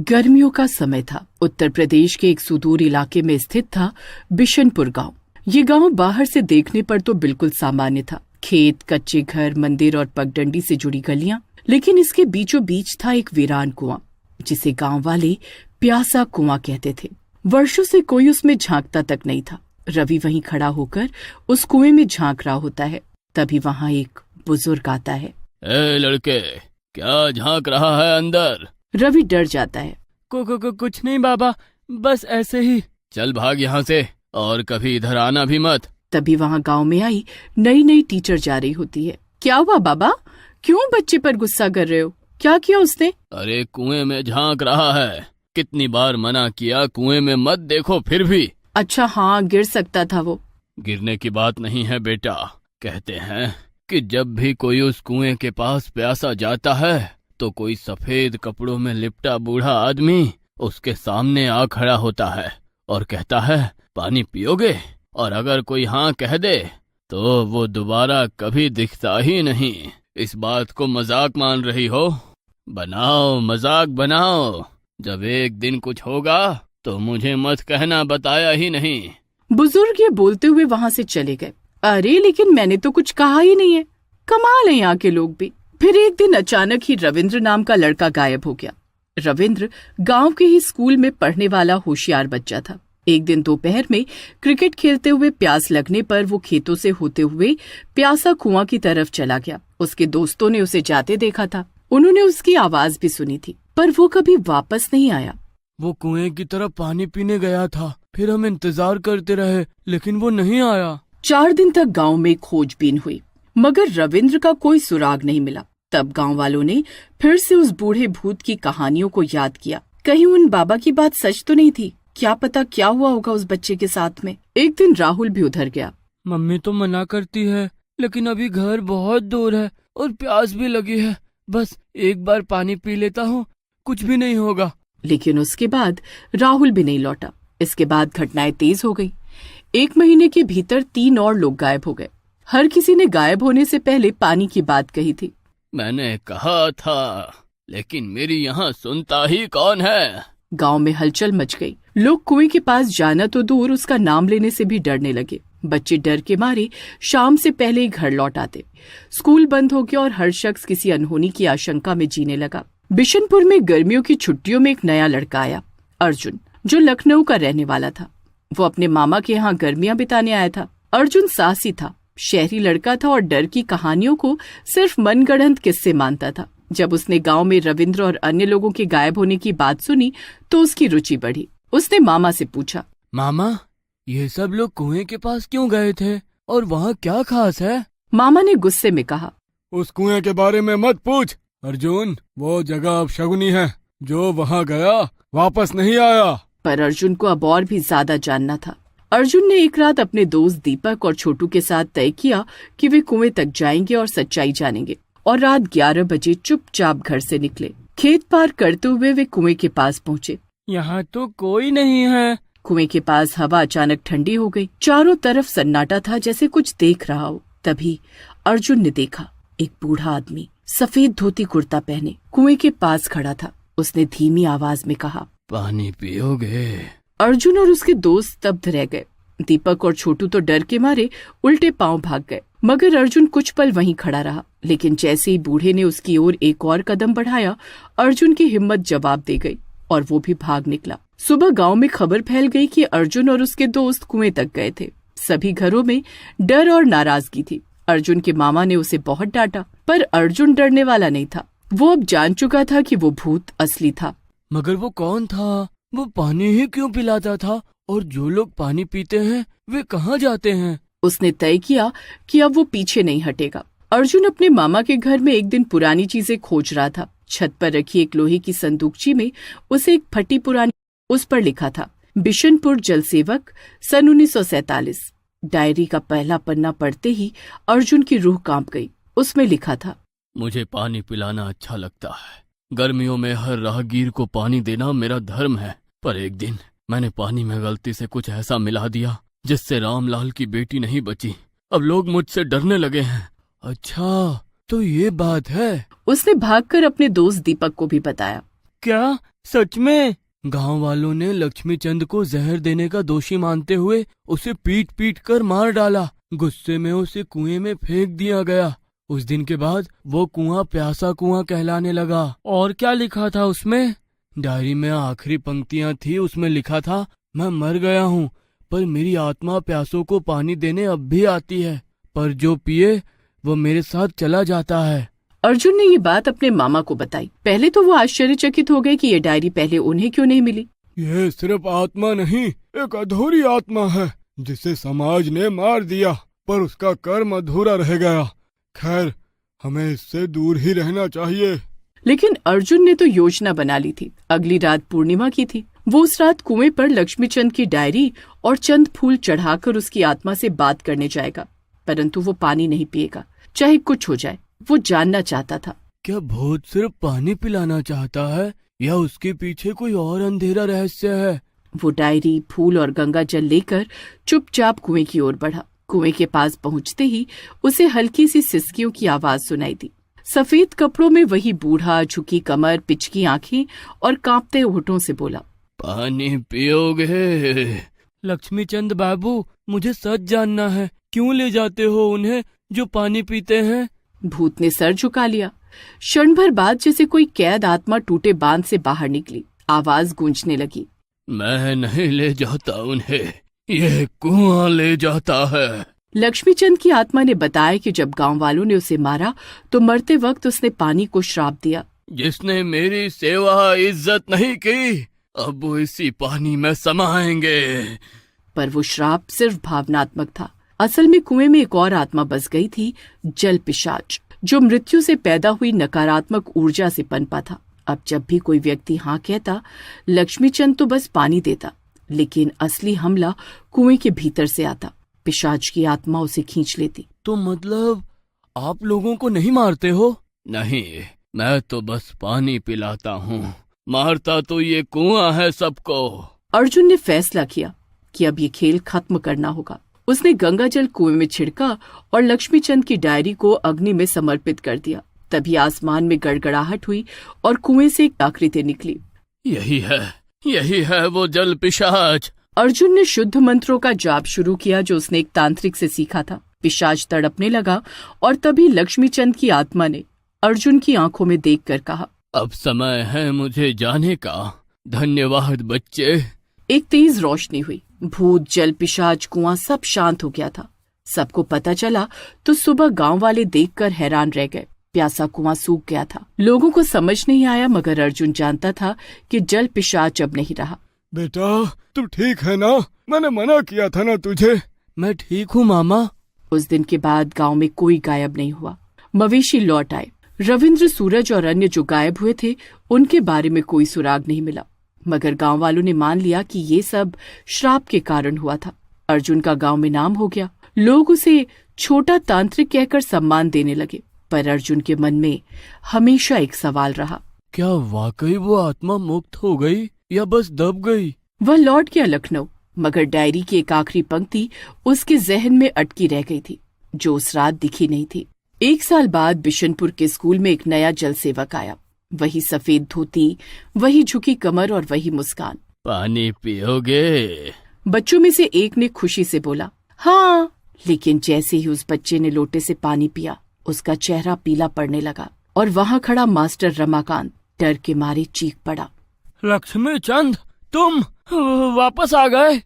गर्मियों का समय था। उत्तर प्रदेश के एक सुदूर इलाके में स्थित था बिशनपुर गांव। ये गांव बाहर से देखने पर तो बिल्कुल सामान्य था। खेत, कच्चे घर, मंदिर और पगडंडी से जुड़ी गलियां, लेकिन इसके बीचों बीच था एक वीरान कुआं, जिसे गांव वाले प्यासा कुआं कहते थे। वर्षों से कोई उसमें झांकता तक नहीं था। रवि वहीं खड़ा होकर उस कुएं में झांक रहा होता है। तभी वहां एक बुजुर्ग आता है। ए लड़के, क्या झांक रहा है अंदर? रवि डर जाता है। कुछ नहीं बाबा, बस ऐसे ही। चल भाग यहाँ से, और कभी इधर आना भी मत। तभी वहां गांव में आई नई नई टीचर जा रही होती है। क्या हुआ बाबा, क्यों बच्चे पर गुस्सा कर रहे हो? क्या किया उसने? अरे कुएं में झांक रहा है, कितनी बार मना किया कुएं में मत देखो, फिर भी। अच्छा हाँ, गिर सकता था वो। गिरने की बात नहीं है बेटा। कहते हैं कि जब भी कोई उस कुएं के पास प्यासा जाता है तो कोई सफेद कपड़ों में लिपटा बूढ़ा आदमी उसके सामने आ खड़ा होता है और कहता है, पानी पियोगे? और अगर कोई हाँ कह दे तो वो दोबारा कभी दिखता ही नहीं। इस बात को मजाक मान रही हो? बनाओ, मजाक बनाओ। जब एक दिन कुछ होगा तो मुझे मत कहना बताया ही नहीं। बुजुर्ग ये बोलते हुए वहां से चले गए। अरे लेकिन मैंने तो कुछ कहा ही नहीं है। कमाल है यहाँ के लोग भी। फिर एक दिन अचानक ही रविंद्र नाम का लड़का गायब हो गया। रविंद्र गांव के ही स्कूल में पढ़ने वाला होशियार बच्चा था। एक दिन दोपहर में क्रिकेट खेलते हुए प्यास लगने पर वो खेतों से होते हुए प्यासा कुआं की तरफ चला गया। उसके दोस्तों ने उसे जाते देखा था। उन्होंने उसकी आवाज भी सुनी थी, पर वो कभी वापस नहीं आया। वो कुएं की तरफ पानी पीने गया था। फिर हम इंतजार करते रहे, लेकिन वो नहीं आया। 4 दिन तक गांव में खोजबीन हुई, मगर रविंद्र का कोई सुराग नहीं मिला। तब गांव वालों ने फिर से उस बूढ़े भूत की कहानियों को याद किया। कहीं उन बाबा की बात सच तो नहीं थी? क्या पता क्या हुआ होगा उस बच्चे के साथ में। एक दिन राहुल भी उधर गया। मम्मी तो मना करती है, लेकिन अभी घर बहुत दूर है और प्यास भी लगी है। बस एक बार पानी पी लेता हूँ, कुछ भी नहीं होगा। लेकिन उसके बाद राहुल भी नहीं लौटा। इसके बाद घटनाएं तेज हो गई। 1 महीने के भीतर 3 और लोग गायब हो गए। हर किसी ने गायब होने से पहले पानी की बात कही थी। मैंने कहा था, लेकिन मेरी यहाँ सुनता ही कौन है? गांव में हलचल मच गई। लोग कुएं के पास जाना तो दूर, उसका नाम लेने से भी डरने लगे। बच्चे डर के मारे शाम से पहले ही घर लौट आते। स्कूल बंद हो गया और हर शख्स किसी अनहोनी की आशंका में जीने लगा। बिशनपुर में गर्मियों की छुट्टियों में एक नया लड़का आया, अर्जुन, जो लखनऊ का रहने वाला था। वो अपने मामा के यहाँ गर्मियां बिताने आया था। अर्जुन साहसी था, शहरी लड़का था और डर की कहानियों को सिर्फ मनगढ़ंत किस्से मानता था। जब उसने गांव में रविंद्र और अन्य लोगों के गायब होने की बात सुनी तो उसकी रुचि बढ़ी। उसने मामा से पूछा, मामा, ये सब लोग कुएं के पास क्यों गए थे और वहाँ क्या खास है? मामा ने गुस्से में कहा, उस कुएं के बारे में मत पूछ अर्जुन। वो जगह अब शगुनी है। जो वहाँ गया वापस नहीं आया। पर अर्जुन को अब और भी ज्यादा जानना था। अर्जुन ने एक रात अपने दोस्त दीपक और छोटू के साथ तय किया कि वे कुएं तक जाएंगे और सच्चाई जानेंगे, और रात 11 बजे चुपचाप घर से निकले। खेत पार करते हुए वे कुएं के पास पहुँचे। यहाँ तो कोई नहीं है। कुएं के पास हवा अचानक ठंडी हो गई। चारों तरफ सन्नाटा था, जैसे कुछ देख रहा हो। तभी अर्जुन ने देखा, एक बूढ़ा आदमी सफेद धोती कुर्ता पहने कुएं के पास खड़ा था। उसने धीमी आवाज में कहा, पानी पियोगे? अर्जुन और उसके दोस्त स्तब्ध रह गए। दीपक और छोटू तो डर के मारे उल्टे पांव भाग गए, मगर अर्जुन कुछ पल वहीं खड़ा रहा। लेकिन जैसे ही बूढ़े ने उसकी ओर एक और कदम बढ़ाया, अर्जुन की हिम्मत जवाब दे गई और वो भी भाग निकला। सुबह गांव में खबर फैल गई कि अर्जुन और उसके दोस्त कुएं तक गए थे। सभी घरों में डर और नाराजगी थी। अर्जुन के मामा ने उसे बहुत डांटा, पर अर्जुन डरने वाला नहीं था। वो अब जान चुका था कि वो भूत असली था। मगर वो कौन था? वो पानी ही क्यों पिलाता था? और जो लोग पानी पीते हैं वे कहाँ जाते हैं? उसने तय किया कि अब वो पीछे नहीं हटेगा। अर्जुन अपने मामा के घर में एक दिन पुरानी चीजें खोज रहा था। छत पर रखी एक लोहे की संदूकची में उसे एक फटी पुरानी, उस पर लिखा था, बिशनपुर जल सेवक, सन 1947। डायरी का पहला पन्ना पढ़ते ही अर्जुन की रूह कांप गई। उसमें लिखा था, मुझे पानी पिलाना अच्छा लगता है। गर्मियों में हर राहगीर को पानी देना मेरा धर्म है। पर एक दिन मैंने पानी में गलती से कुछ ऐसा मिला दिया जिससे रामलाल की बेटी नहीं बची। अब लोग मुझसे डरने लगे हैं। अच्छा, तो ये बात है। उसने भागकर अपने दोस्त दीपक को भी बताया। क्या सच में? गांव वालों ने लक्ष्मी चंद को जहर देने का दोषी मानते हुए उसे पीट पीट कर मार डाला। गुस्से में उसे कुएं में फेंक दिया गया। उस दिन के बाद वो कुआं प्यासा कुआं कहलाने लगा। और क्या लिखा था उसमें? डायरी में आखिरी पंक्तियां थी। उसमें लिखा था, मैं मर गया हूँ पर मेरी आत्मा प्यासों को पानी देने अब भी आती है, पर जो पिए वो मेरे साथ चला जाता है। अर्जुन ने ये बात अपने मामा को बताई। पहले तो वो आश्चर्यचकित हो गए कि ये डायरी पहले उन्हें क्यों नहीं मिली। ये सिर्फ आत्मा नहीं, एक अधूरी आत्मा है जिसे समाज ने मार दिया, पर उसका कर्म अधूरा रह गया। खैर, हमें इससे दूर ही रहना चाहिए। लेकिन अर्जुन ने तो योजना बना ली थी। अगली रात पूर्णिमा की थी। वो उस रात कुएं पर लक्ष्मी चंद की डायरी और चंद फूल चढ़ाकर उसकी आत्मा से बात करने जाएगा, परंतु वो पानी नहीं पिएगा, चाहे कुछ हो जाए। वो जानना चाहता था, क्या भूत सिर्फ पानी पिलाना चाहता है या उसके पीछे कोई और अंधेरा रहस्य है? वो डायरी, फूल और गंगा जल लेकर चुपचाप कुएं की ओर बढ़ा। कुएं के पास पहुंचते ही उसे हल्की सी सिसकियों की आवाज सुनाई दी। सफेद कपड़ों में वही बूढ़ा, झुकी कमर, पिचकी आंखें और कांपते होठों से बोला, पानी पियोगे? लक्ष्मी चंद बाबू, मुझे सच जानना है, क्यों ले जाते हो उन्हें जो पानी पीते हैं? भूत ने सर झुका लिया। क्षण भर बाद जैसे कोई कैद आत्मा टूटे बांध से बाहर निकली। आवाज गूंजने लगी, मैं नहीं ले जाता उन्हें, ये कुआं ले जाता है। लक्ष्मी चंद की आत्मा ने बताया कि जब गांव वालों ने उसे मारा तो मरते वक्त उसने पानी को श्राप दिया। जिसने मेरी सेवा इज्जत नहीं की, अब वो इसी पानी में समाएंगे। पर वो श्राप सिर्फ भावनात्मक था। असल में कुएं में एक और आत्मा बस गई थी, जल पिशाच, जो मृत्यु से पैदा हुई नकारात्मक ऊर्जा से पनपा था। अब जब भी कोई व्यक्ति हाँ कहता, लक्ष्मी चंद तो बस पानी देता, लेकिन असली हमला कुएं के भीतर से आता। पिशाच की आत्मा उसे खींच लेती। तो मतलब आप लोगों को नहीं मारते हो? नहीं, मैं तो बस पानी पिलाता हूँ, मारता तो ये कुआं है सबको। अर्जुन ने फैसला किया कि अब ये खेल खत्म करना होगा। उसने गंगा जल कुएं में छिड़का और लक्ष्मी चंद की डायरी को अग्नि में समर्पित कर दिया। तभी आसमान में गड़गड़ाहट हुई और कुएं से एक आकृति निकली। यही है वो जल पिशाच। अर्जुन ने शुद्ध मंत्रों का जाप शुरू किया जो उसने एक तांत्रिक से सीखा था। पिशाच तड़पने लगा और तभी लक्ष्मी चंद की आत्मा ने अर्जुन की आंखों में देखकर कहा, अब समय है मुझे जाने का, धन्यवाद बच्चे। एक तेज रोशनी हुई। भूत, जल पिशाच, कुआं सब शांत हो गया था। सबको पता चला तो सुबह गांव वाले देखकर हैरान रह गए। प्यासा कुआं सूख गया था। लोगों को समझ नहीं आया, मगर अर्जुन जानता था कि जल पिशाच अब नहीं रहा। बेटा, तुम ठीक है ना? मैंने मना किया था ना तुझे। मैं ठीक हूँ मामा। उस दिन के बाद गांव में कोई गायब नहीं हुआ। मवेशी लौट आए। रविंद्र, सूरज और अन्य जो गायब हुए थे उनके बारे में कोई सुराग नहीं मिला, मगर गांव वालों ने मान लिया कि ये सब श्राप के कारण हुआ था। अर्जुन का गांव में नाम हो गया। लोग उसे छोटा तांत्रिक कहकर सम्मान देने लगे, पर अर्जुन के मन में हमेशा एक सवाल रहा, क्या वाकई वो आत्मा मुक्त हो गई या बस दब गई? वह लौट गया लखनऊ, मगर डायरी की एक आखिरी पंक्ति उसके जहन में अटकी रह गई थी, जो उस रात दिखी नहीं थी। 1 साल बाद बिशनपुर के स्कूल में एक नया जल सेवक आया। वही सफेद धोती, वही झुकी कमर और वही मुस्कान। पानी पियोगे? बच्चों में से एक ने खुशी से बोला, हाँ। लेकिन जैसे ही उस बच्चे ने लोटे से पानी पिया, उसका चेहरा पीला पड़ने लगा और वहाँ खड़ा मास्टर रमाकांत डर के मारे चीख पड़ा, लक्ष्मी चंद, तुम वापस आ गए?